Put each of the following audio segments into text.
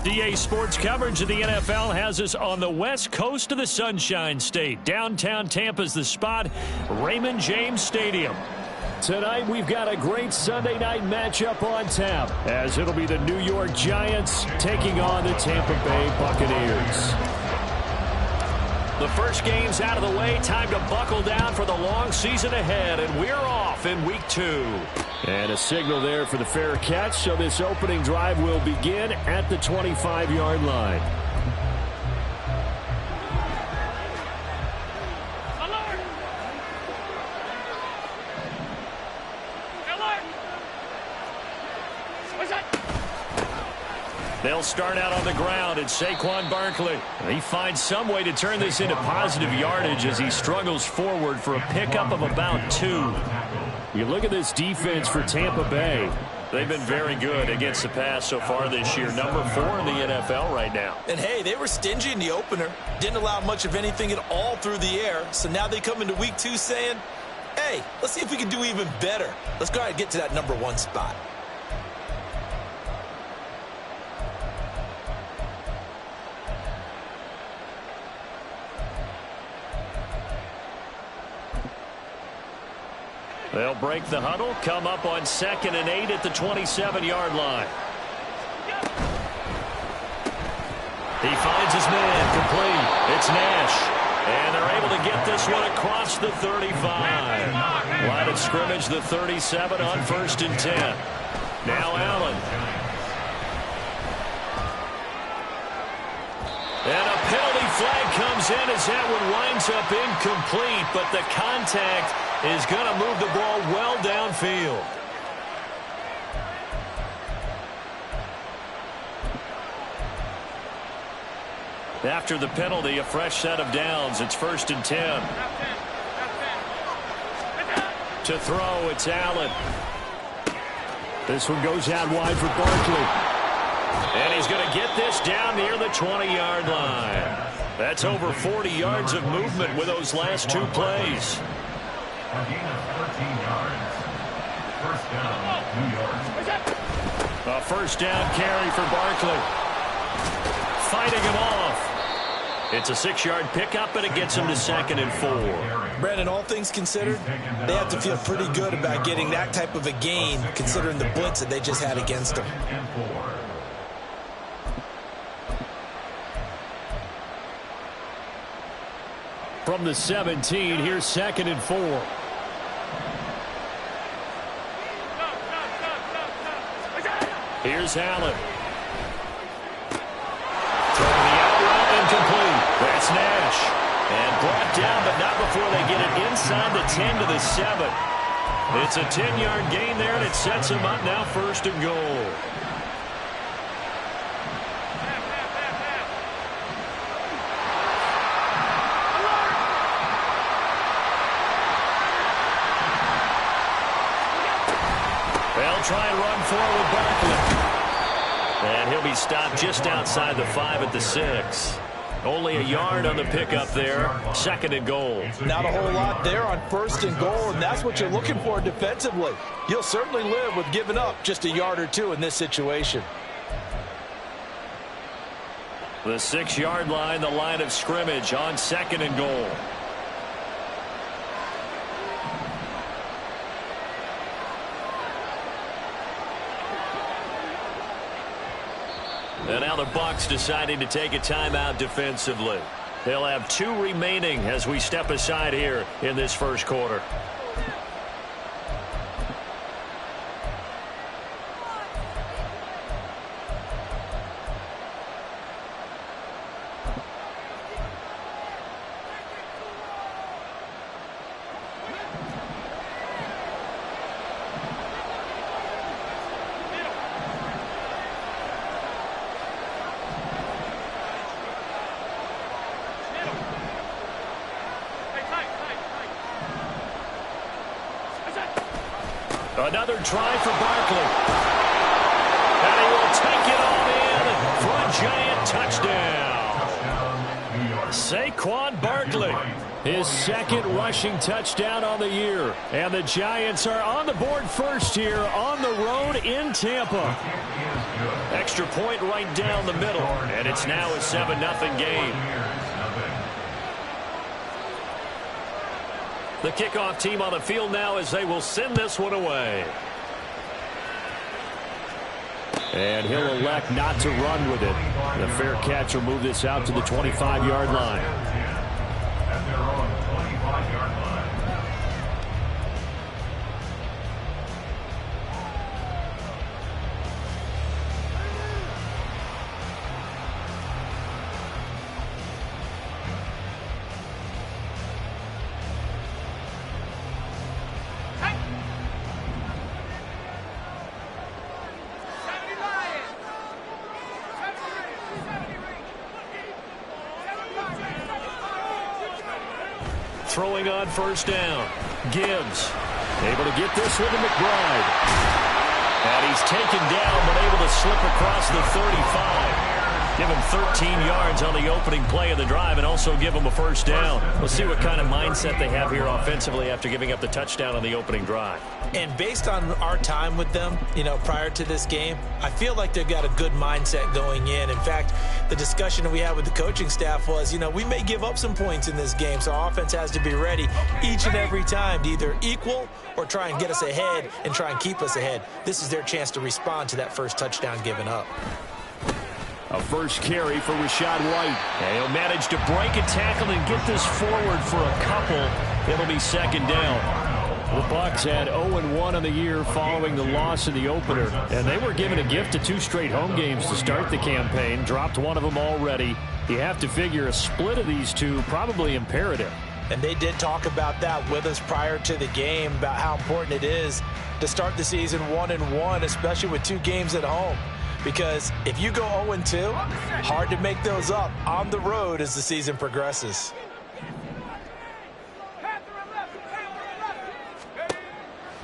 DA Sports coverage of the NFL has us on the west coast of the Sunshine State. Downtown Tampa's the spot, Raymond James Stadium. Tonight we've got a great Sunday night matchup on tap, as it'll be the New York Giants taking on the Tampa Bay Buccaneers. The first game's out of the way. Time to buckle down for the long season ahead, and we're off in week 2. And a signal there for the fair catch, so this opening drive will begin at the 25-yard line. They'll start out on the ground, and Saquon Barkley. He finds some way to turn this into positive yardage as he struggles forward for a pickup of about 2. You look at this defense for Tampa Bay. They've been very good against the pass so far this year. Number 4 in the NFL right now. And, hey, they were stingy in the opener. Didn't allow much of anything at all through the air. So now they come into week 2 saying, hey, let's see if we can do even better. Let's go ahead and get to that number 1 spot. They'll break the huddle, come up on 2nd and 8 at the 27-yard line. He finds his man, complete. It's Nash. And they're able to get this one across the 35. Line of scrimmage, the 37 on 1st and 10. Now Allen. And a penalty flag comes in as that one winds up incomplete, but the contact is going to move the ball well downfield. After the penalty, a fresh set of downs. It's 1st and 10. To throw, it's Allen. This one goes out wide for Barkley. And he's going to get this down near the 20-yard line. That's over 40 yards of movement with those last 2 plays. A gain of 13 yards. First down, New York. A first down carry for Barkley. Fighting him off. It's a 6-yard pickup, and it gets him to 2nd and 4. Brandon, all things considered, they have to feel pretty good about getting that type of a gain, considering the blitz that they just had against them. From the 17, here's 2nd and 4. Here's Allen. Throwing the out route, incomplete. That's Nash. And brought down, but not before they get it inside the 10 to the 7. It's a 10-yard gain there, and it sets them up now 1st and goal. They'll try and run forward Barkley. And he'll be stopped just outside the 5 at the 6. Only a yard on the pickup there. 2nd and goal. Not a whole lot there on 1st and goal, and that's what you're looking for defensively. You'll certainly live with giving up just a yard or 2 in this situation. The 6-yard line, the line of scrimmage on 2nd and goal. And now the Bucs deciding to take a timeout defensively. They'll have 2 remaining as we step aside here in this first quarter. Another try for Barkley. And he will take it all in for a Giant touchdown. Saquon Barkley His second rushing touchdown on the year. And the Giants are on the board first here on the road in Tampa. Extra point right down the middle. And it's now a 7-0 game. The kickoff team on the field now as they will send this one away. And he'll elect not to run with it. The fair catch will move this out to the 25-yard line. At their own 25-yard line. Throwing on first down. Gibbs able to get this one to McBride. And he's taken down but able to slip across the 35. Give him 13 yards on the opening play of the drive and also give him a first down. We'll see what kind of mindset they have here offensively after giving up the touchdown on the opening drive. And based on our time with them, prior to this game, I feel like they've got a good mindset going in. In fact, the discussion that we had with the coaching staff was, we may give up some points in this game, so our offense has to be ready each and every time to either equal or try and get us ahead and try and keep us ahead. This is their chance to respond to that first touchdown given up. A first carry for Rachaad White. And he'll manage to break a tackle and get this forward for a couple. It'll be second down. The Bucs had 0-1 on the year following the loss in the opener. And they were given a gift of 2 straight home games to start the campaign. Dropped one of them already. You have to figure a split of these two probably imperative. And they did talk about that with us prior to the game, about how important it is to start the season 1-1, especially with 2 games at home. Because if you go 0-2, hard to make those up on the road as the season progresses.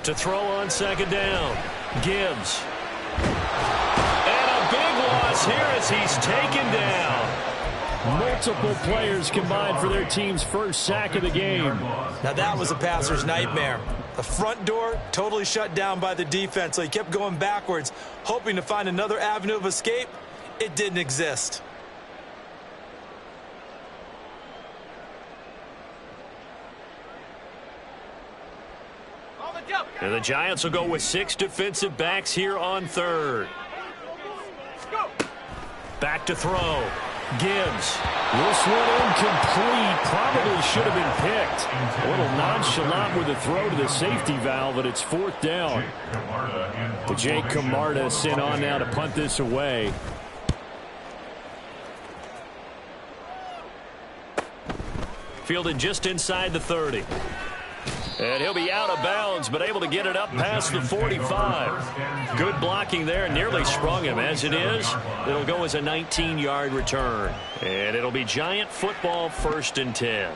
To throw on second down, Gibbs. And a big loss here as he's taken down. Multiple players combined for their team's first sack of the game. Now that was a passer's nightmare. The front door totally shut down by the defense, so he kept going backwards, hoping to find another avenue of escape. It didn't exist. And the Giants will go with 6 defensive backs here on third. Back to throw. Gibbs. This one incomplete. Probably should have been picked. A little nonchalant with the throw to the safety valve, but it's fourth down. Jake Camarda sent on now to punt this away. Fielded just inside the 30. And he'll be out of bounds, but able to get it up past the 45. Good blocking there, nearly sprung him. As it is, it'll go as a 19-yard return. And it'll be Giant football, 1st and 10.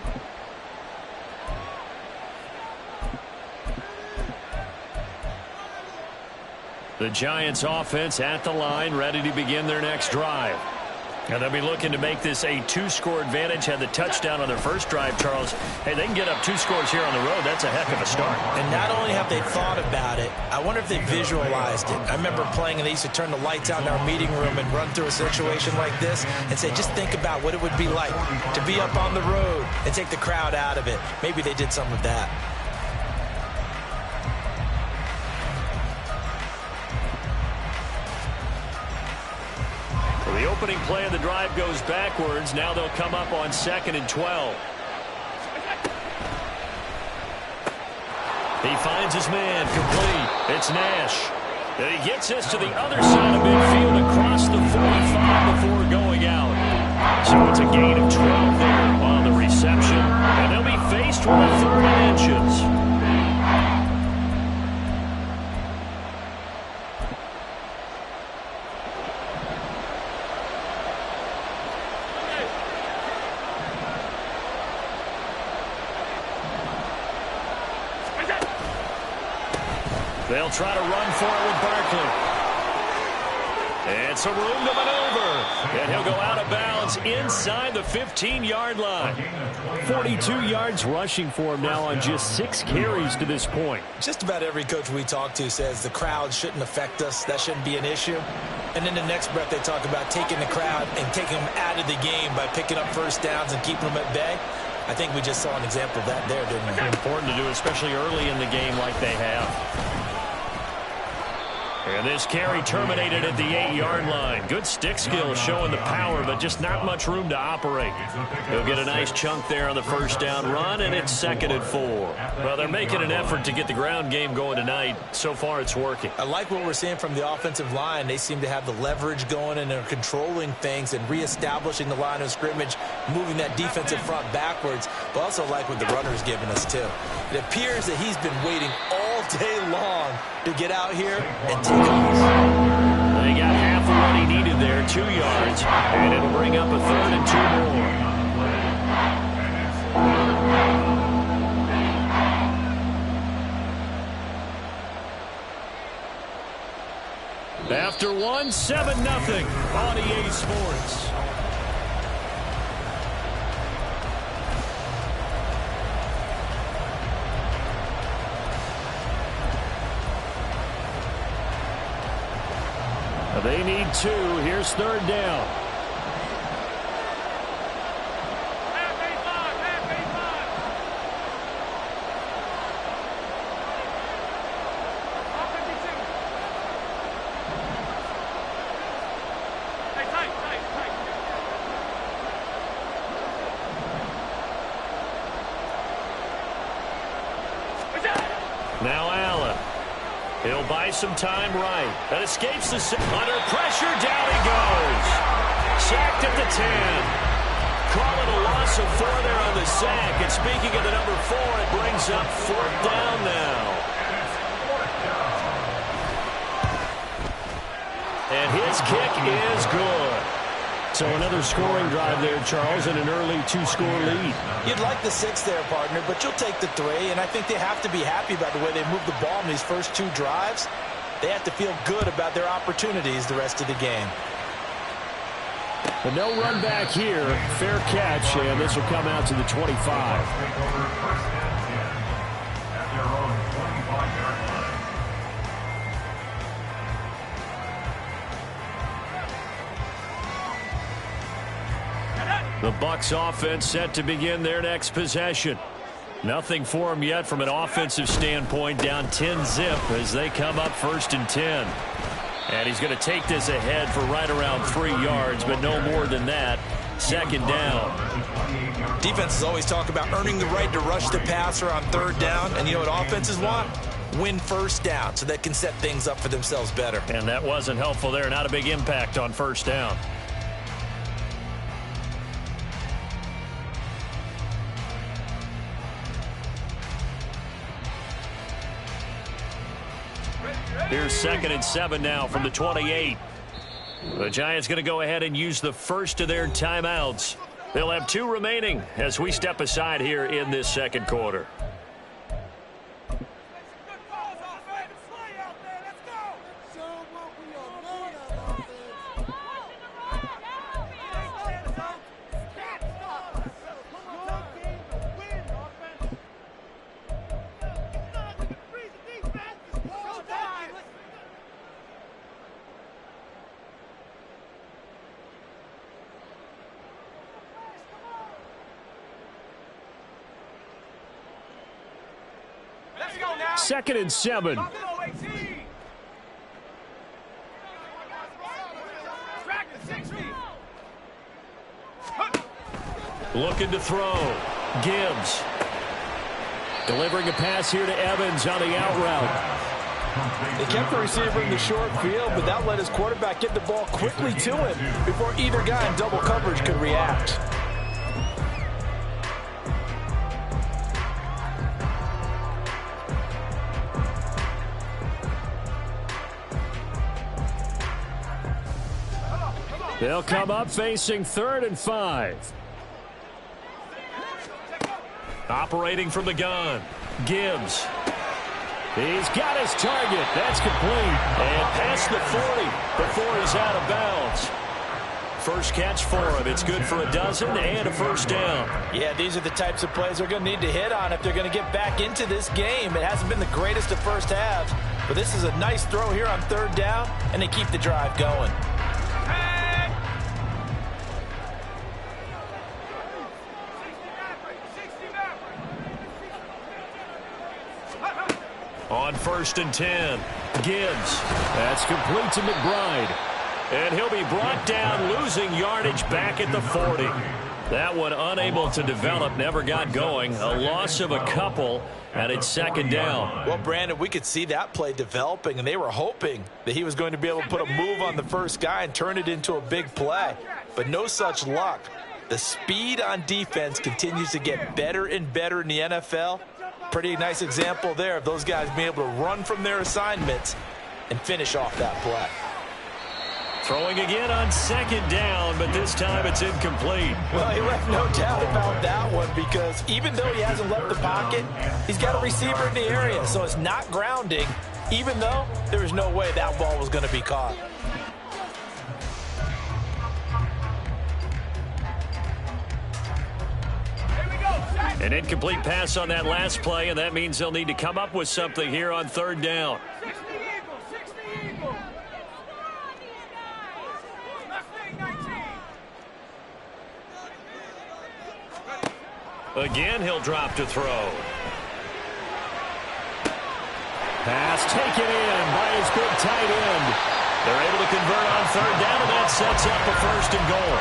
The Giants offense at the line, ready to begin their next drive. And they'll be looking to make this a 2-score advantage. Had the touchdown on their first drive, Charles. Hey, they can get up 2 scores here on the road. That's a heck of a start. And not only have they thought about it, I wonder if they visualized it. I remember playing, and they used to turn the lights out in our meeting room and run through a situation like this and say, just think about what it would be like to be up on the road and take the crowd out of it. Maybe they did some of that. The opening play of the drive goes backwards. Now they'll come up on 2nd and 12. He finds his man, complete. It's Nash. And he gets this to the other side of midfield across the 45 before going out. So it's a gain of 12 there on the reception. And they'll be faced with a 3rd and inches. They'll try to run for it with Barkley. It's a room to maneuver. And he'll go out of bounds inside the 15-yard line. 42 yards rushing for him now on just 6 carries to this point. Just about every coach we talk to says the crowd shouldn't affect us. That shouldn't be an issue. And in the next breath, they talk about taking the crowd and taking them out of the game by picking up first downs and keeping them at bay. I think we just saw an example of that there, didn't we? Important to do, especially early in the game like they have. And this carry terminated at the 8-yard line. Good stick skill showing the power, but just not much room to operate. He'll get a nice chunk there on the first down run, and it's 2nd and 4. Well, they're making an effort to get the ground game going tonight. So far, it's working. I like what we're seeing from the offensive line. They seem to have the leverage going, and they're controlling things and reestablishing the line of scrimmage, moving that defensive front backwards, but also like what the runner's giving us, too. It appears that he's been waiting all day long to get out here and take off. They got half of what he needed there, 2 yards, and it'll bring up a 3rd and 2 more. After 1, 7-0 on EA Sports. They need 2. Here's 3rd down. Now Allen. He'll buy some time right. That escapes the under pressure. Down he goes. Sacked at the 10. Call it a loss of 4 there on the sack. And speaking of the number 4, it brings up 4th down now. And his kick is good. So another scoring drive there, Charles, and an early 2-score lead. You'd like the 6 there, partner, but you'll take the 3, and I think they have to be happy about the way they moved the ball in these first 2 drives. They have to feel good about their opportunities the rest of the game. But no run back here. Fair catch, and this will come out to the 25. The Bucs offense set to begin their next possession. Nothing for them yet from an offensive standpoint. Down 10-0 as they come up 1st and 10. And he's going to take this ahead for right around 3 yards, but no more than that. 2nd down. Defenses always talk about earning the right to rush the passer on 3rd down. And you know what offenses want? Win 1st down so they can set things up for themselves better. And that wasn't helpful there. Not a big impact on 1st down. Here's 2nd and 7 now from the 28. The Giants going to go ahead and use the first of their timeouts. They'll have 2 remaining as we step aside here in this 2nd quarter. Second and 7. Looking to throw. Gibbs. Delivering a pass here to Evans on the out route. They kept the receiver in the short field, but that let his quarterback get the ball quickly to him before either guy in double coverage could react. They'll come up facing 3rd and 5. Operating from the gun. Gibbs. He's got his target. That's complete. And past the 40 before he's out of bounds. First catch for him. It's good for a dozen and a first down. Yeah, these are the types of plays they're going to need to hit on if they're going to get back into this game. It hasn't been the greatest of first halves, but this is a nice throw here on third down, and they keep the drive going. On 1st and 10, Gibbs. That's complete to McBride. And he'll be brought down, losing yardage back at the 40. That one unable to develop, never got going. A loss of a couple, and it's second down. Well, Brandon, we could see that play developing, and they were hoping that he was going to be able to put a move on the first guy and turn it into a big play. But no such luck. The speed on defense continues to get better and better in the NFL. Pretty nice example there of those guys being able to run from their assignments and finish off that play. Throwing again on second down, but this time it's incomplete. Well, he left no doubt about that one because even though he hasn't left the pocket, he's got a receiver in the area, so it's not grounding, even though there was no way that ball was going to be caught. An incomplete pass on that last play, and that means they'll need to come up with something here on third down. Again, he'll drop to throw. Pass taken in by his big tight end. They're able to convert on third down, and that sets up a 1st and goal.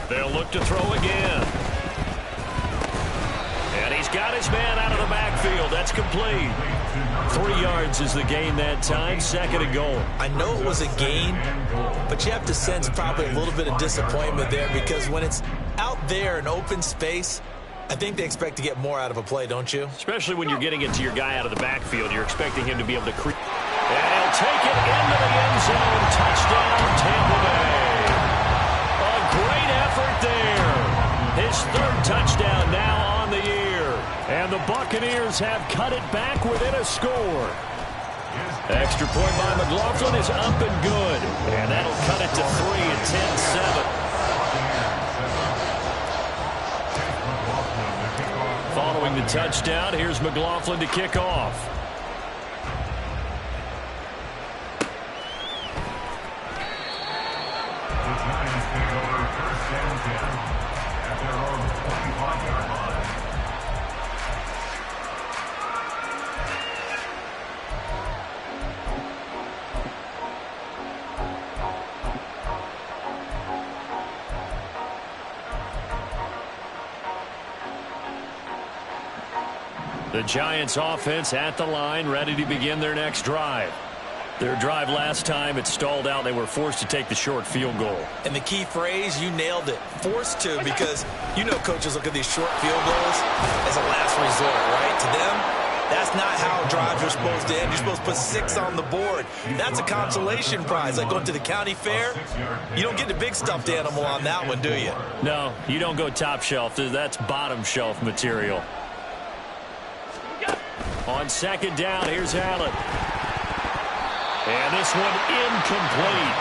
They'll look to throw again. And he's got his man out of the backfield. That's complete. 3 yards is the gain that time. 2nd and goal. I know it was a gain, but you have to sense probably a little bit of disappointment there because when it's out there in open space, I think they expect to get more out of a play, don't you? Especially when you're getting it to your guy out of the backfield. You're expecting him to be able to create. And he'll take it into the end zone. Touchdown, Tampa Bay. Great effort there. His 3rd touchdown now on the year. And the Buccaneers have cut it back within a score. Extra point by McLaughlin is up and good. And that'll cut it to 3 at 10-7. Following the touchdown, here's McLaughlin to kick off. The Giants offense at the line, ready to begin their next drive. Their drive last time, it stalled out. They were forced to take the short field goal. And the key phrase, you nailed it, forced to, because you know coaches look at these short field goals as a last resort, right? To them, that's not how drives are supposed to end. You're supposed to put 6 on the board. That's a consolation prize. Like going to the county fair, you don't get the big stuffed animal on that one, do you? No, you don't go top shelf. That's bottom shelf material. On 2nd down, here's Allen. And this one incomplete.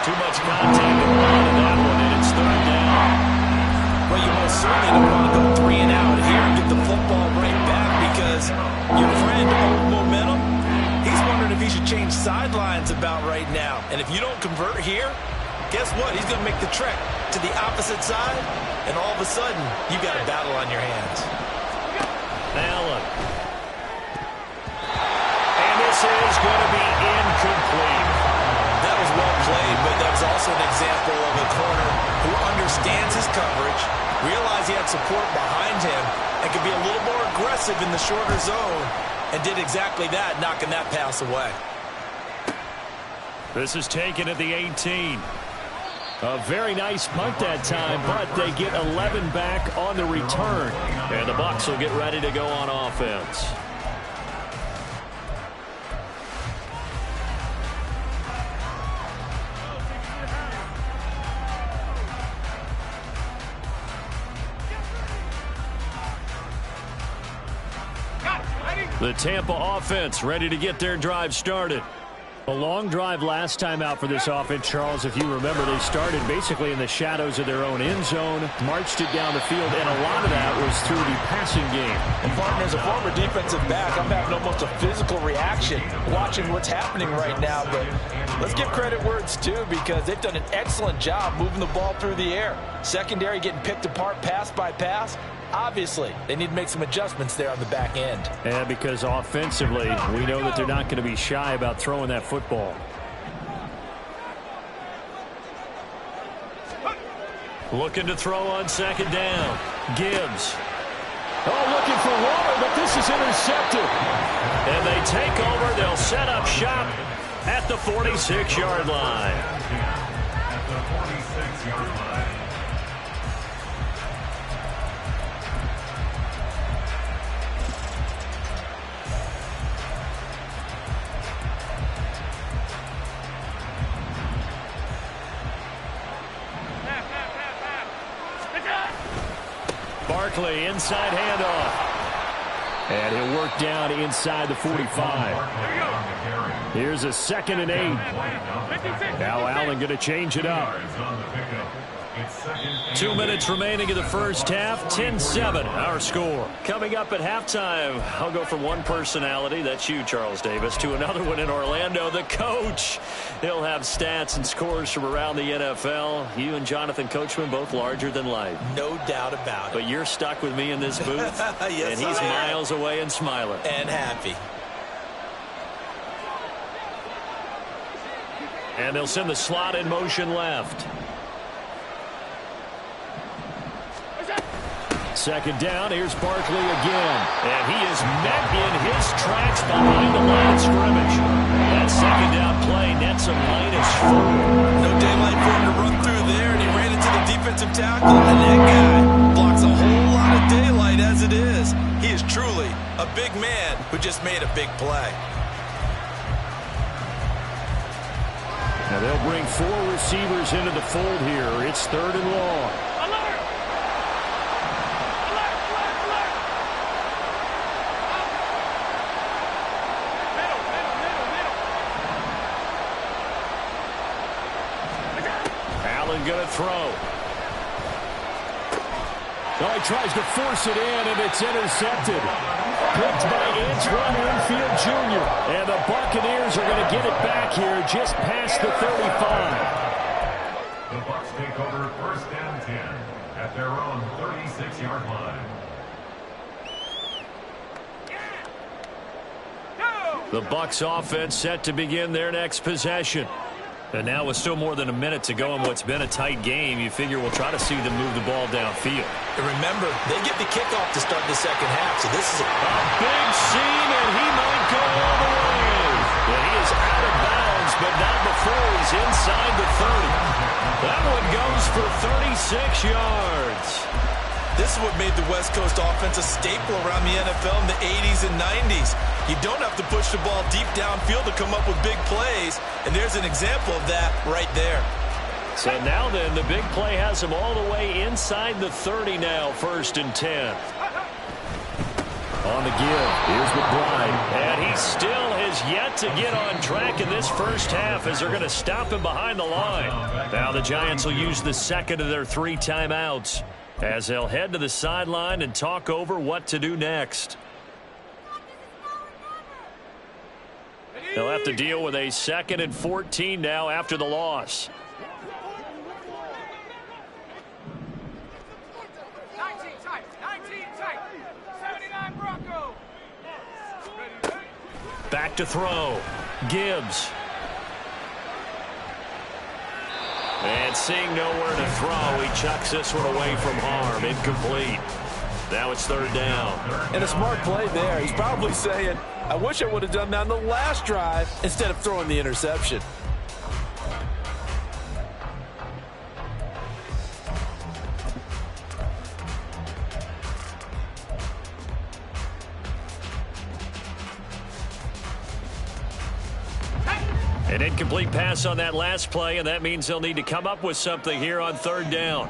Too much contact on that one, and it's 3rd down. Well, you most certainly don't want to go 3 and out here and get the football right back because your friend, old momentum, he's wondering if he should change sidelines about right now. And if you don't convert here, guess what? He's going to make the trek to the opposite side, and all of a sudden, you got a battle on your hands. Allen. This is going to be incomplete. That was well played, but that's also an example of a corner who understands his coverage, realized he had support behind him, and could be a little more aggressive in the shorter zone, and did exactly that, knocking that pass away. This is taken at the 18. A very nice punt that time, but they get 11 back on the return. And the Bucs will get ready to go on offense. The Tampa offense ready to get their drive started. A long drive last time out for this offense, Charles. If you remember, they started basically in the shadows of their own end zone, marched it down the field, and a lot of that was through the passing game. And partner, as a former defensive back, I'm having almost a physical reaction watching what's happening right now. But let's give credit where it's due, because they've done an excellent job moving the ball through the air. Secondary getting picked apart pass by pass. Obviously, they need to make some adjustments there on the back end. And because offensively, we know that they're not going to be shy about throwing that football. Looking to throw on second down. Gibbs. Oh, looking for Waller, but this is intercepted. And they take over. They'll set up shop at the 46-yard line. At the 46-yard line. Barkley, inside handoff. And he'll work down inside the 45. Here's a 2nd and 8. Now Allen going to change it up. 2 minutes remaining in the first half. 10-7, our score. Coming up at halftime, I'll go from one personality, that's you, Charles Davis, to another one in Orlando, the coach. He'll have stats and scores from around the NFL. You and Jonathan Coachman, both larger than life. No doubt about it. But you're stuck with me in this booth, yes, and he's miles away and smiling. And happy. And they'll send the slot in motion left. Second down, here's Barkley again. And he is met in his tracks behind the line of scrimmage. That second down play nets him -4. No daylight for him to run through there, and he ran into the defensive tackle. And that guy blocks a whole lot of daylight as it is. He is truly a big man who just made a big play. Now they'll bring 4 receivers into the fold here. It's 3rd and long. Allen going to throw. Oh, he tries to force it in, and it's intercepted. Picked by Antoine Winfield Jr. And the Buccaneers are going to get it back here just past the 35. The Bucs take over 1st and 10 at their own 36-yard line. The Bucs offense set to begin their next possession. And now with still more than a minute to go in what's been a tight game, you figure we'll try to see them move the ball downfield. And remember, they get the kickoff to start the second half, so this is a big seam, and he might go all the way. And he is out of bounds, but not before he's inside the 30. That one goes for 36 yards. This is what made the West Coast offense a staple around the NFL in the 80s and 90s. You don't have to push the ball deep downfield to come up with big plays, and there's an example of that right there. So now then, the big play has him all the way inside the 30 now, 1st and 10. On the give, here's McBride. And he still has yet to get on track in this first half as they're going to stop him behind the line. Now the Giants will use the 2nd of their 3 timeouts as they'll head to the sideline and talk over what to do next. They'll have to deal with a 2nd and 14 now after the loss. 19 tight. 79 Bronco. Back to throw. Gibbs. And seeing nowhere to throw, he chucks this one away from harm. Incomplete. Now it's third down. And a smart play there. He's probably saying, I wish I would have done that on the last drive instead of throwing the interception. An incomplete pass on that last play, and that means they'll need to come up with something here on third down.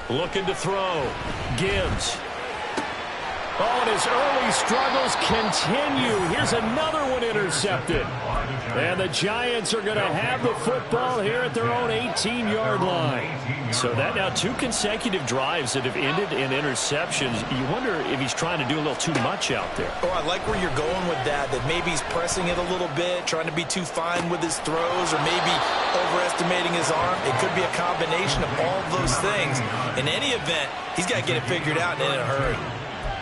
Looking to throw. Gibbs. Oh, and his early struggles continue. Here's another one intercepted. And the Giants are going to have the football here at their own 18-yard line. So that now 2 consecutive drives that have ended in interceptions. You wonder if he's trying to do a little too much out there. Oh, I like where you're going with that maybe he's pressing it a little bit, trying to be too fine with his throws, or maybe overestimating his arm. It could be a combination of all of those things. In any event, he's got to get it figured out and in a hurry.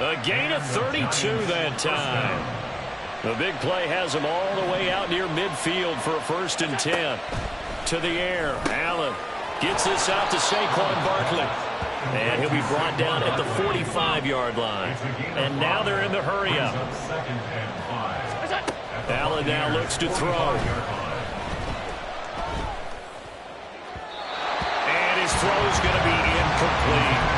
A gain of 32 that time. The big play has him all the way out near midfield for a 1st and 10. To the air. Allen gets this out to Saquon Barkley. And he'll be brought down at the 45-yard line. And now they're in the hurry-up. Allen now looks to throw. And his throw is going to be incomplete.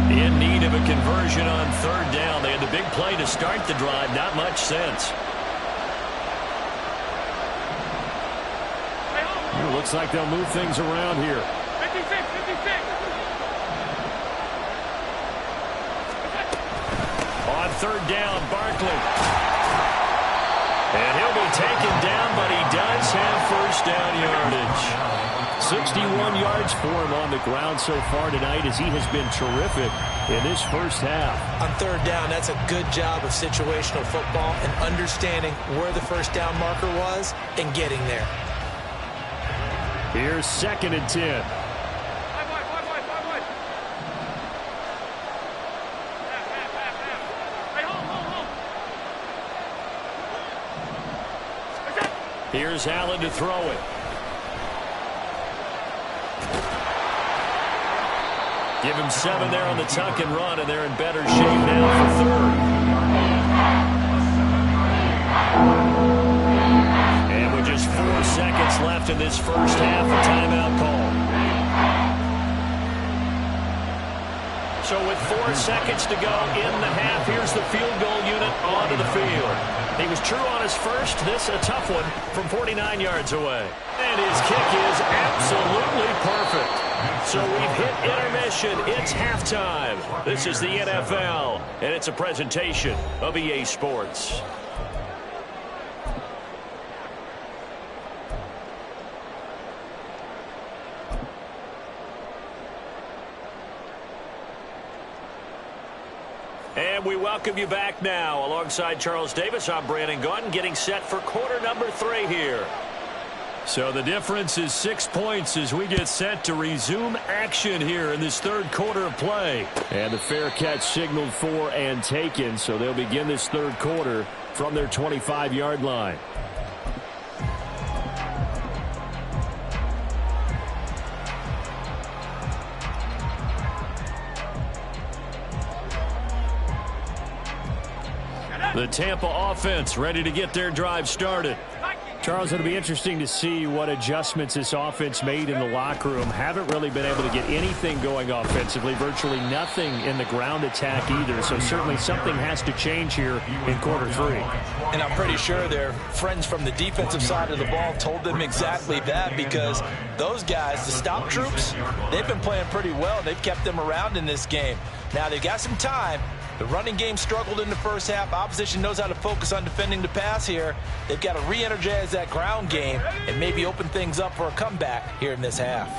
In need of a conversion on third down. They had the big play to start the drive. Not much sense. It looks like they'll move things around here. 56. On third down, Barkley. And he'll be taken down, but he does have first down yardage. 61 yards for him on the ground so far tonight, as he has been terrific in this first half. On third down, that's a good job of situational football and understanding where the first down marker was and getting there. Here's 2nd and 10. Here's Allen to throw it. Give him 7 there on the tuck and run, and they're in better shape now for third. And with just 4 seconds left in this first half, a timeout call. So with 4 seconds to go in the half, here's the field goal unit onto the field. He was true on his first. This a tough one from 49 yards away. And his kick is absolutely perfect. So we've hit intermission. It's halftime. This is the NFL, and it's a presentation of EA Sports. And we welcome you back now. Alongside Charles Davis, I'm Brandon Gunn, getting set for quarter number 3 here. So the difference is 6 points as we get set to resume action here in this third quarter of play. And the fair catch signaled for and taken, so they'll begin this third quarter from their 25-yard line. The Tampa offense ready to get their drive started. Charles, it'll be interesting to see what adjustments this offense made in the locker room. Haven't really been able to get anything going offensively, virtually nothing in the ground attack either. So certainly something has to change here in quarter 3. And I'm pretty sure their friends from the defensive side of the ball told them exactly that, because those guys, the stop troops, they've been playing pretty well. They've kept them around in this game. Now they've got some time. The running game struggled in the first half. Opposition knows how to focus on defending the pass here. They've got to re-energize that ground game and maybe open things up for a comeback here in this half.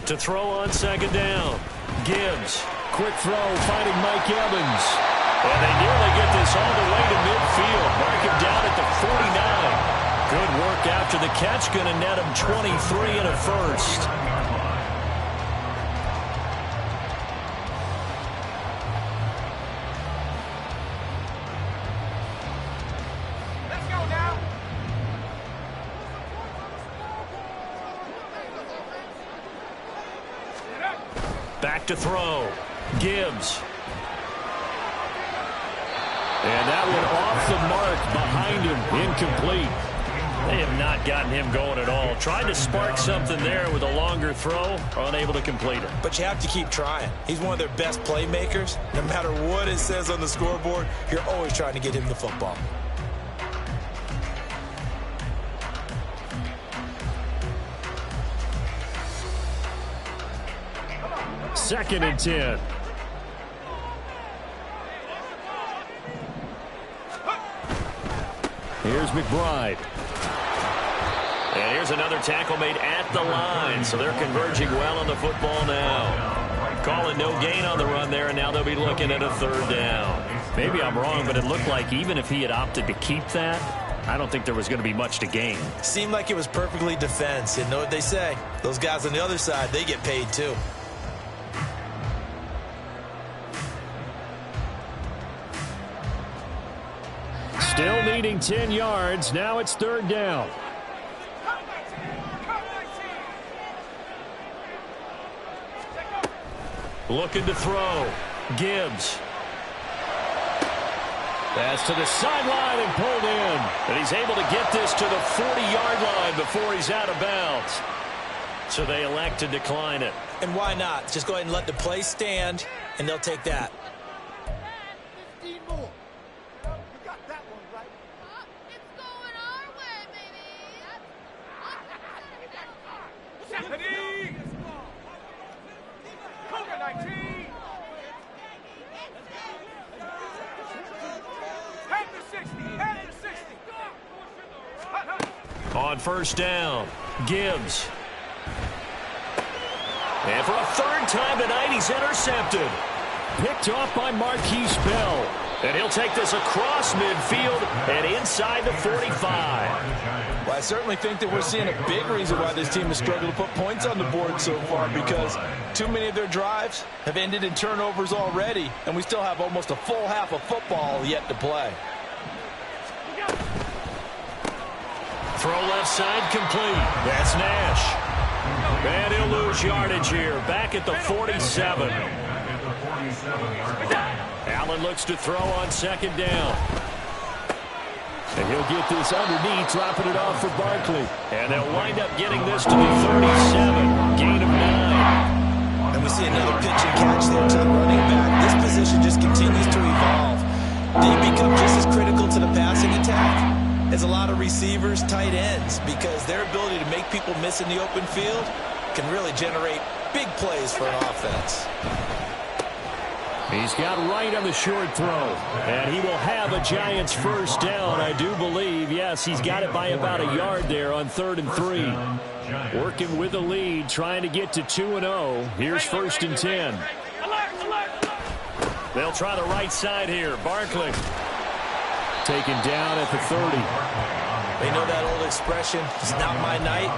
To throw on second down. Gibbs. Quick throw, finding Mike Evans. And they nearly get this all the way to midfield. Mark him down at the 49. Good work after after the catch, going to net him 23 and a first. Back to throw. Gibbs. And that one off the mark behind him. Incomplete. They have not gotten him going at all. Tried to spark something there with a longer throw. Unable to complete it. But you have to keep trying. He's one of their best playmakers. No matter what it says on the scoreboard, you're always trying to get him the football. Second and 10. Here's McBride. And here's another tackle made at the line. So they're converging well on the football now. Calling no gain on the run there, and now they'll be looking at a third down. Maybe I'm wrong, but it looked like even if he had opted to keep that, I don't think there was going to be much to gain. Seemed like it was perfectly defense. You know what they say? Those guys on the other side, they get paid too. Still needing 10 yards. Now it's third down. Looking to throw. Gibbs. That's to the sideline and pulled in. And he's able to get this to the 40-yard line before he's out of bounds. So they elect to decline it. And why not? Just go ahead and let the play stand, and they'll take that. On first down, Gibbs. And for a third time tonight, he's intercepted. Picked off by Marquise Bell. And he'll take this across midfield and inside the 45. Well, I certainly think that we're seeing a big reason why this team has struggled to put points on the board so far, because too many of their drives have ended in turnovers already, and we still have almost a full half of football yet to play. Throw left side complete. That's Nash. And he'll lose yardage here. Back at the 47. Allen looks to throw on second down. And he'll get this underneath, dropping it off for Barkley. And they'll wind up getting this to the 37. Gain of 9. And we see another pitch and catch there to the running back. This position just continues to evolve. They become just as critical to the passing attack as a lot of receivers, tight ends, because their ability to make people miss in the open field can really generate big plays for an offense. He's got right on the short throw. And he will have a Giants first down, I do believe. Yes, he's got it by about a yard there on 3rd and 3. Working with the lead, trying to get to 2-0. Here's 1st and 10. They'll try the right side here. Barkley. Taken down at the 30. They know that old expression, it's not my night.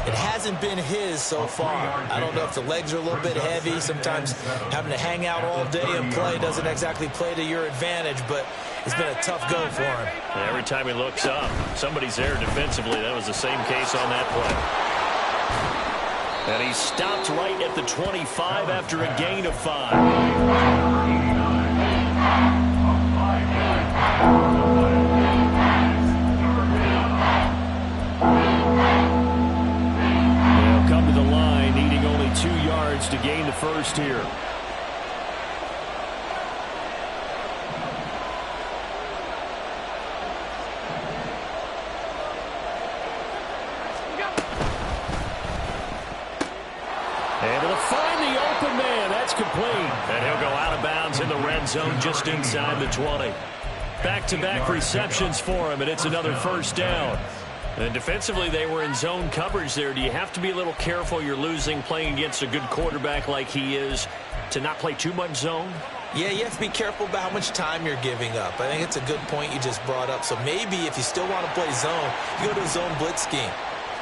It hasn't been his so far. I don't know if the legs are a little bit heavy. Sometimes having to hang out all day and play doesn't exactly play to your advantage, but it's been a tough go for him. And every time he looks up, somebody's there defensively. That was the same case on that play. And he stopped right at the 25 after a gain of 5. Come to the line, needing only 2 yards to gain the first here. Able to find the open man. That's complete. And he'll go out of bounds in the red zone just inside the 20. Back-to-back receptions for him, and it's another first down. And defensively, they were in zone coverage there. Do you have to be a little careful? You're losing, playing against a good quarterback like he is, to not play too much zone? Yeah, you have to be careful about how much time you're giving up. I think it's a good point you just brought up. So maybe if you still want to play zone, you go to a zone blitz scheme.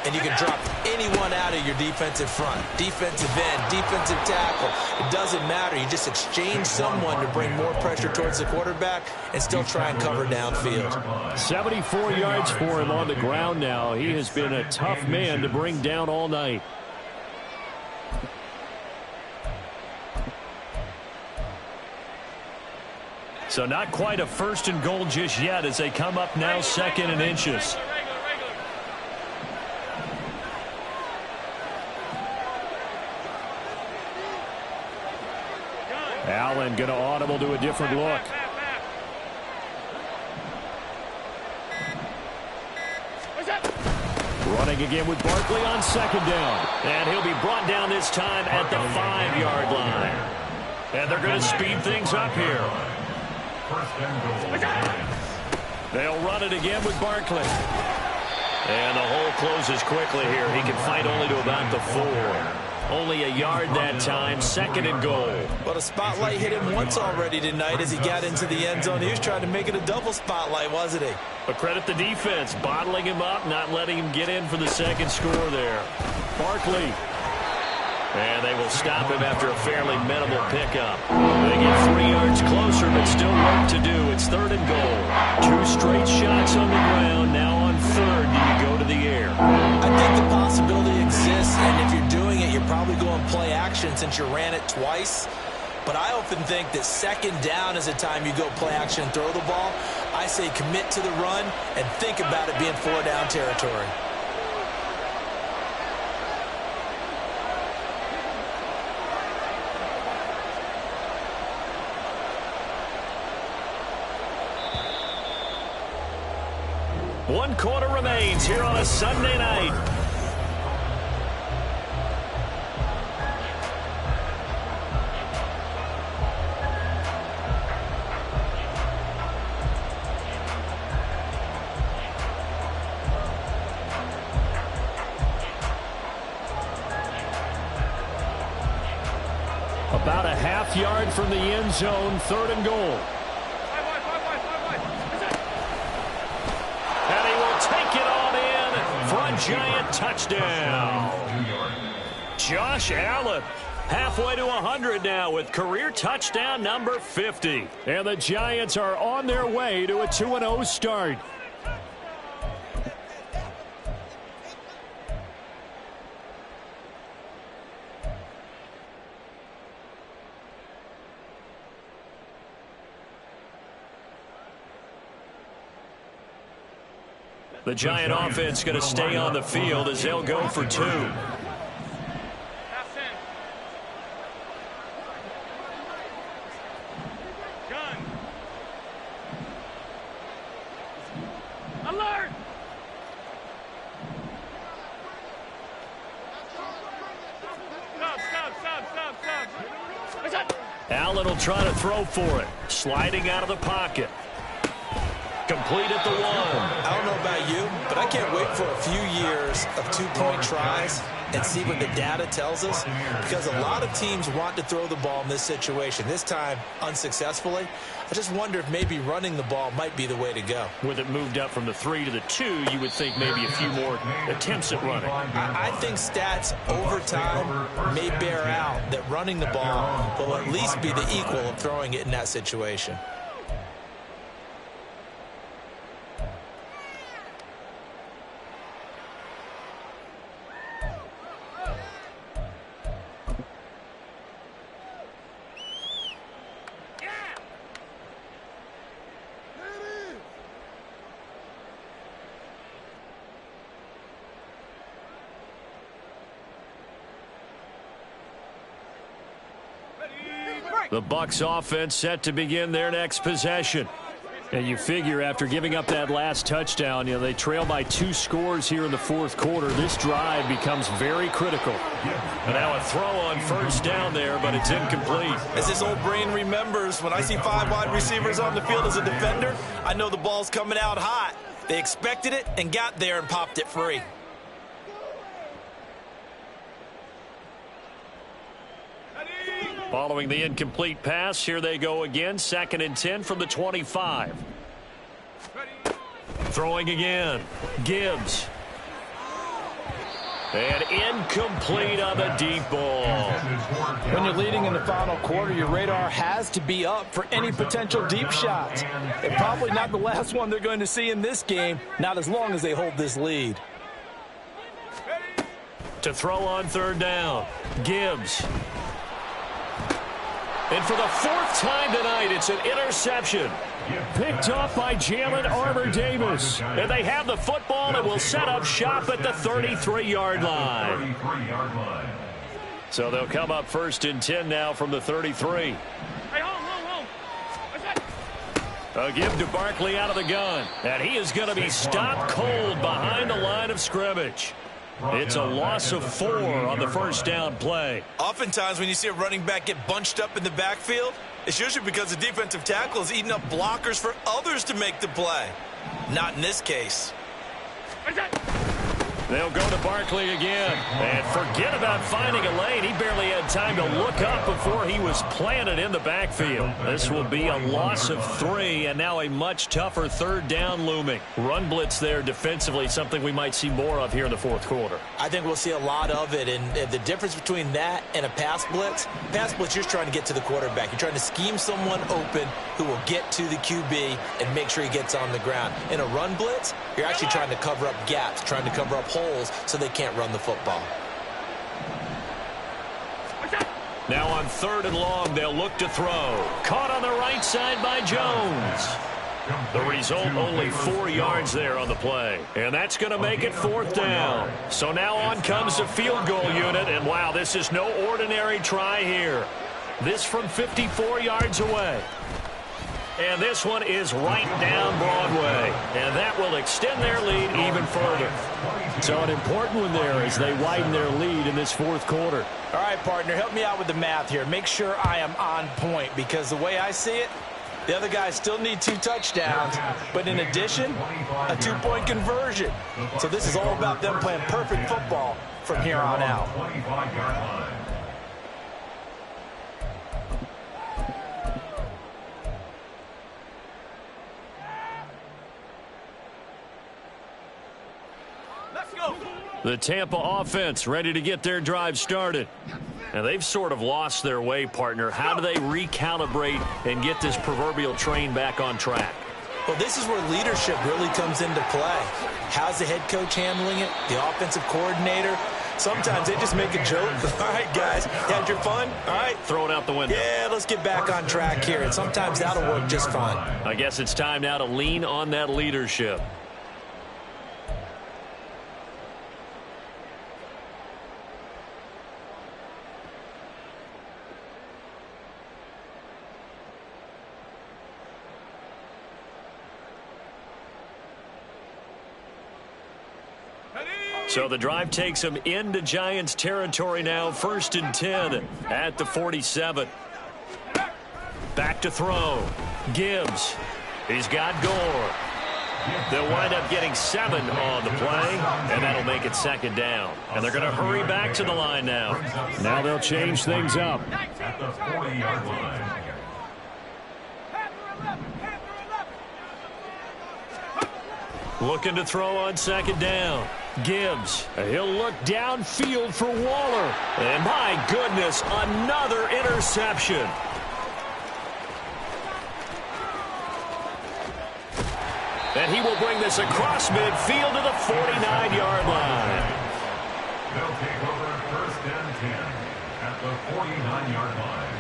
And you can drop anyone out of your defensive front. Defensive end, defensive tackle. It doesn't matter. You just exchange someone to bring more pressure towards the quarterback and still try and cover downfield. 74 yards for him on the ground now. He has been a tough man to bring down all night. So not quite a 1st and goal just yet as they come up now 2nd and inches. Allen going to audible to a different look. Running again with Barkley on 2nd down. And he'll be brought down this time at the 5-yard line. And they're going to speed things up here. They'll run it again with Barkley. And the hole closes quickly here. He can fight only to about the 4. Only a yard that time, 2nd and goal. Well, the spotlight hit him once already tonight as he got into the end zone. He was trying to make it a double spotlight, wasn't he? But credit the defense, bottling him up, not letting him get in for the 2nd score there. Barkley. And they will stop him after a fairly minimal pickup. They get 3 yards closer, but still work to do. It's 3rd and goal. 2 straight shots on the ground. Now on 3rd, do you go to the air? I think the possibility exists, and if you're doing it, you're probably going play action since you ran it twice. But I often think that 2nd down is the time you go play action and throw the ball. I say commit to the run and think about it being 4-down territory. One quarter remains here on a Sunday night. About a half yard from the end zone, 3rd and goal. Take it on in for a giant touchdown. Josh Allen halfway to 100 now with career touchdown number 50. And the Giants are on their way to a 2-0 start. The Giant offense going to stay on the field as they'll go for 2. Alert! Stop. Allen will try to throw for it. Sliding out of the pocket. Complete at the 1. I don't know about you, but I can't wait for a few years of 2-point tries and see what the data tells us, because a lot of teams want to throw the ball in this situation. This time, unsuccessfully. I just wonder if maybe running the ball might be the way to go. With it moved up from the 3 to the 2, you would think maybe a few more attempts at running. I think stats over time may bear out that running the ball will at least be the equal of throwing it in that situation. The Bucs offense set to begin their next possession. And you figure after giving up that last touchdown, they trail by 2 scores here in the 4th quarter. This drive becomes very critical. And now a throw on 1st down there, but it's incomplete. As this old brain remembers, when I see 5 wide receivers on the field as a defender, I know the ball's coming out hot. They expected it and got there and popped it free. Ready? Following the incomplete pass, here they go again. 2nd and 10 from the 25. Throwing again. Gibbs. And incomplete on the deep ball. When you're leading in the final quarter, your radar has to be up for any potential deep shots. And probably not the last one they're going to see in this game, not as long as they hold this lead. To throw on 3rd down. Gibbs. And for the 4th time tonight, it's an interception. Picked off by Jalen Armour-Davis. And they have the football and will set up shop at the 33-yard line. So they'll come up 1st and 10 now from the 33. A give to Barkley out of the gun. And he is going to be stopped cold behind the line of scrimmage. It's a loss of 4 on the 1st down play. Oftentimes when you see a running back get bunched up in the backfield, it's usually because the defensive tackle is eating up blockers for others to make the play. Not in this case. They'll go to Barkley again. And forget about finding a lane. He barely had time to look up before he was planted in the backfield. This will be a loss of 3, and now a much tougher 3rd down looming. Run blitz there defensively, something we might see more of here in the 4th quarter. I think we'll see a lot of it, and the difference between that and a pass blitz, you're just trying to get to the quarterback. You're trying to scheme someone open who will get to the QB and make sure he gets on the ground. In a run blitz, you're actually trying to cover up gaps, trying to cover up holes so they can't run the football. Now on 3rd and long, they'll look to throw. Caught on the right side by Jones. The result, only 4 yards there on the play. And that's going to make it 4th down. So now on comes the field goal unit. And wow, this is no ordinary try here. This from 54 yards away. And this one is right down Broadway. And that will extend their lead even further. So an important one there as they widen their lead in this 4th quarter. All right, partner, help me out with the math here. Make sure I am on point, because the way I see it, the other guys still need 2 touchdowns, but in addition, a 2-point conversion. So this is all about them playing perfect football from here on out. The Tampa offense ready to get their drive started. And they've sort of lost their way, partner. How do they recalibrate and get this proverbial train back on track? Well, this is where leadership really comes into play. How's the head coach handling it? The offensive coordinator? Sometimes they just make a joke. All right, guys, had your fun? All right. Throw it out the window. Yeah, let's get back on track here. And sometimes that'll work just fine. I guess it's time now to lean on that leadership. So the drive takes them into Giants territory now. 1st and 10 at the 47. Back to throw. Gibbs. He's got Gore. They'll wind up getting 7 on the play, and that'll make it 2nd down. And they're going to hurry back to the line now. Now they'll change things up. At the 40-yard line. Looking to throw on 2nd down. Gibbs. He'll look downfield for Waller. And my goodness, another interception. And he will bring this across midfield to the 49-yard line. They'll take over 1st and 10 at the 49-yard line.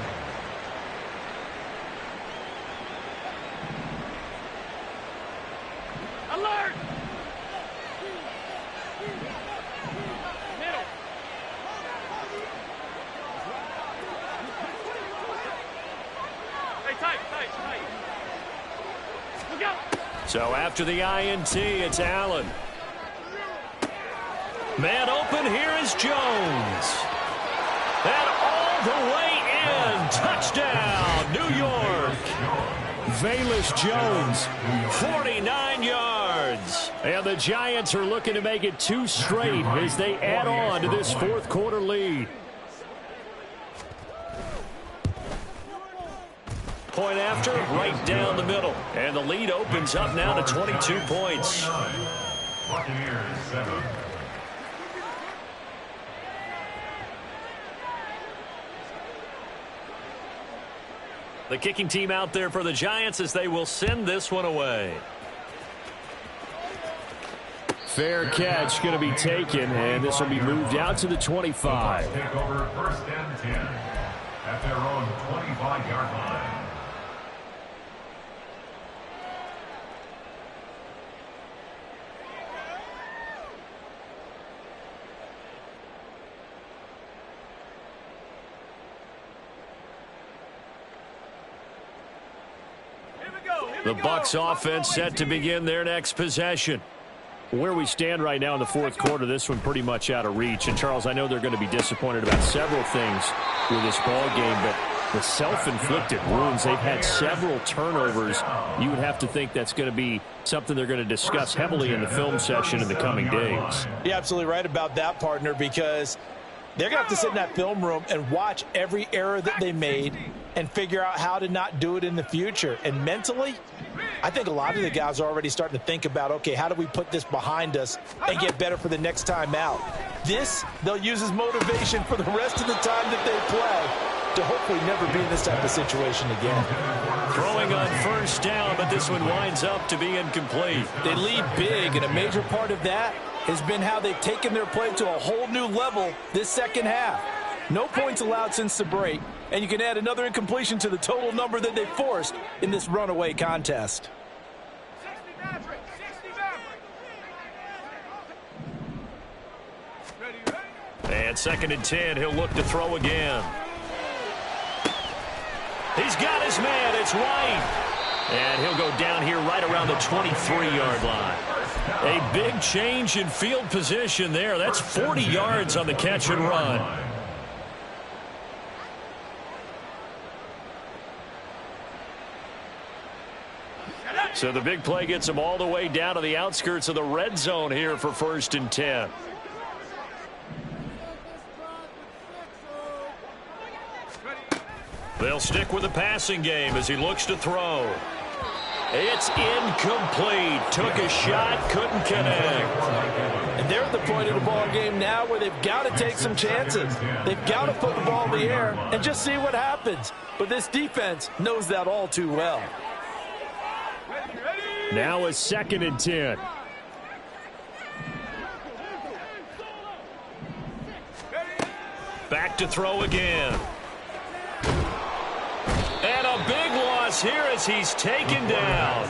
Alert! So after the INT, it's Allen. Man open, here is Jones. And all the way in. Touchdown, New York. Velus Jones, 49 yards. And the Giants are looking to make it 2 straight as they add on to this 4th quarter lead. point after, right down the middle. And the lead opens up now to 22 points. Buccaneers 7. The kicking team out there for the Giants as they will send this one away. Fair catch going to be taken, and this will be moved out to the 25. Take over 1st and 10 at their own 25-yard line. The Bucs offense set to begin their next possession. Where we stand right now in the fourth quarter, this one pretty much out of reach. And, Charles, I know they're going to be disappointed about several things with this ball game, but the self-inflicted wounds, they've had several turnovers. You would have to think that's going to be something they're going to discuss heavily in the film session in the coming days. You're absolutely right about that, partner, because they're going to have to sit in that film room and watch every error that they made and figure out how to not do it in the future. And mentally, I think a lot of the guys are already starting to think about, okay, how do we put this behind us and get better for the next time out? This, they'll use as motivation for the rest of the time that they play to hopefully never be in this type of situation again. Throwing on first down, but this one winds up to be incomplete. They lead big, and a major part of that has been how they've taken their play to a whole new level this second half. No points allowed since the break, and you can add another incompletion to the total number that they forced in this runaway contest. And 2nd and 10, he'll look to throw again. He's got his man, it's White. And he'll go down here right around the 23-yard line. A big change in field position there. That's 40 yards on the catch and run. So the big play gets them all the way down to the outskirts of the red zone here for 1st and 10. They'll stick with the passing game as he looks to throw. It's incomplete. Took a shot, couldn't connect. And they're at the point of the ball game now where they've got to take some chances. They've got to put the ball in the air and just see what happens. But this defense knows that all too well. Now it's 2nd and 10. Back to throw again. And a big loss here as he's taken down.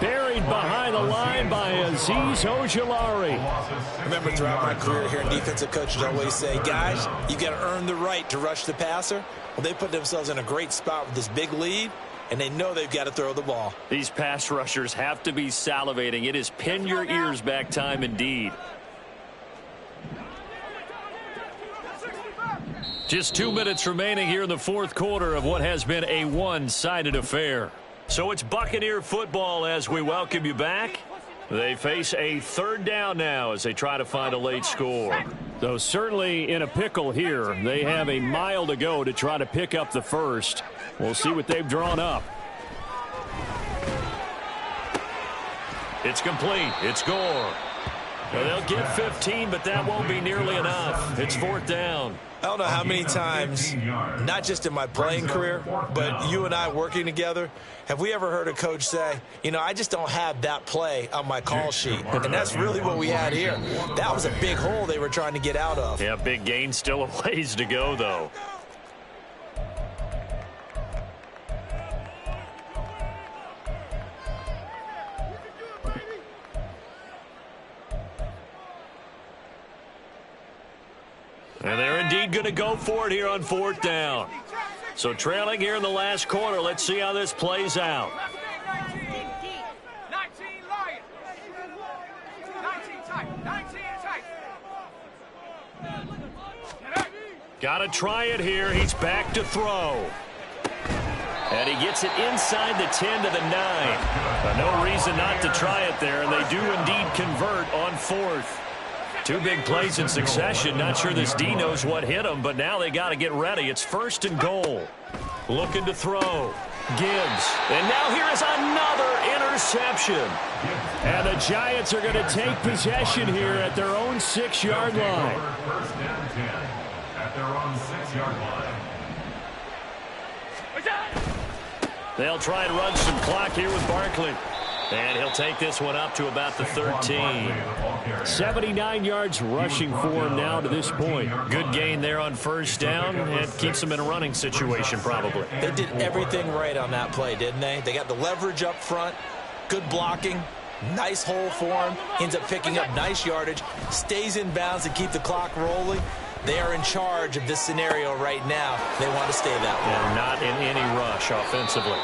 Buried behind the line by Azeez Ojulari. I remember throughout my career here, defensive coaches always say, guys, you got to earn the right to rush the passer. Well, they put themselves in a great spot with this big lead, and they know they've got to throw the ball. These pass rushers have to be salivating. It is pin your ears back time indeed. Just 2 minutes remaining here in the fourth quarter of what has been a one-sided affair. So it's Buccaneer football as we welcome you back. They face a 3rd down now as they try to find a late score. Though certainly in a pickle here. They have a mile to go to try to pick up the first. We'll see what they've drawn up. It's complete. It's Gore. Well, they'll get 15, but that won't be nearly enough. It's 4th down. I don't know how many times, not just in my playing career, but you and I working together, have we ever heard a coach say, you know, I just don't have that play on my call sheet. And that's really what we had here. That was a big hole they were trying to get out of. Yeah, big gain, still a ways to go, though. And they're indeed going to go for it here on 4th down. So trailing here in the last quarter. Let's see how this plays out. Got to try it here. He's back to throw. And he gets it inside the 10 to the 9. No reason not to try it there, and they do indeed convert on 4th. 2 big plays in succession. Not sure this D knows what hit him, but now they got to get ready. It's 1st and goal. Looking to throw. Gibbs. And now here is another interception. And the Giants are going to take possession here at their own 6-yard line. First and 10 at their own 6-yard line. They'll try and run some clock here with Barkley. And he'll take this one up to about the 13. 79 yards rushing for him now to this point. Good gain there on first down, and keeps him in a running situation probably. They did everything right on that play, didn't they? They got the leverage up front, good blocking, nice hole for him, ends up picking up nice yardage, stays in bounds to keep the clock rolling. They are in charge of this scenario right now. They want to stay that way. And not in any rush offensively.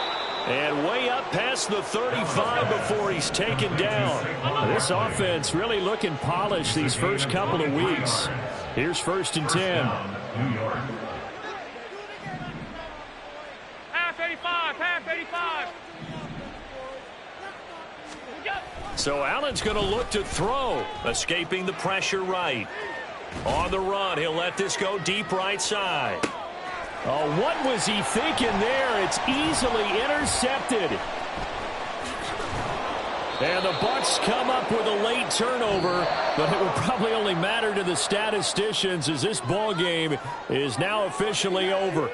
And way up past the 35 before he's taken down. This offense really looking polished these first couple of weeks. Here's first and 10. Half 85, half 85. So Allen's going to look to throw, escaping the pressure right. On the run, he'll let this go deep right side. Oh, what was he thinking there? It's easily intercepted. And the Bucs come up with a late turnover, but it will probably only matter to the statisticians as this ball game is now officially over.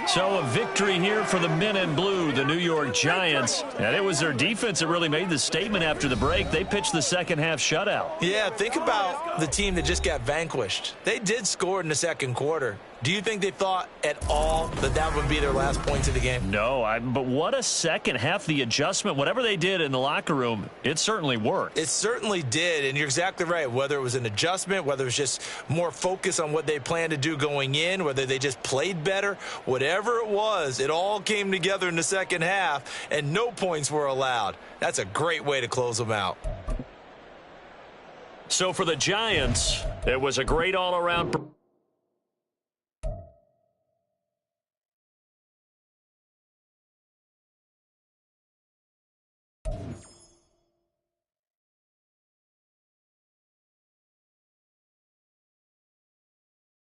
So a victory here for the men in blue, the New York Giants. And it was their defense that really made the statement after the break. They pitched the second half shutout. Yeah, think about the team that just got vanquished. They did score in the second quarter. Do you think they thought at all that that would be their last points of the game? No, but what a second half. The adjustment, whatever they did in the locker room, it certainly worked. It certainly did, and you're exactly right. Whether it was an adjustment, whether it was just more focus on what they planned to do going in, whether they just played better, whatever it was, it all came together in the second half, and no points were allowed. That's a great way to close them out. So for the Giants, it was a great all-around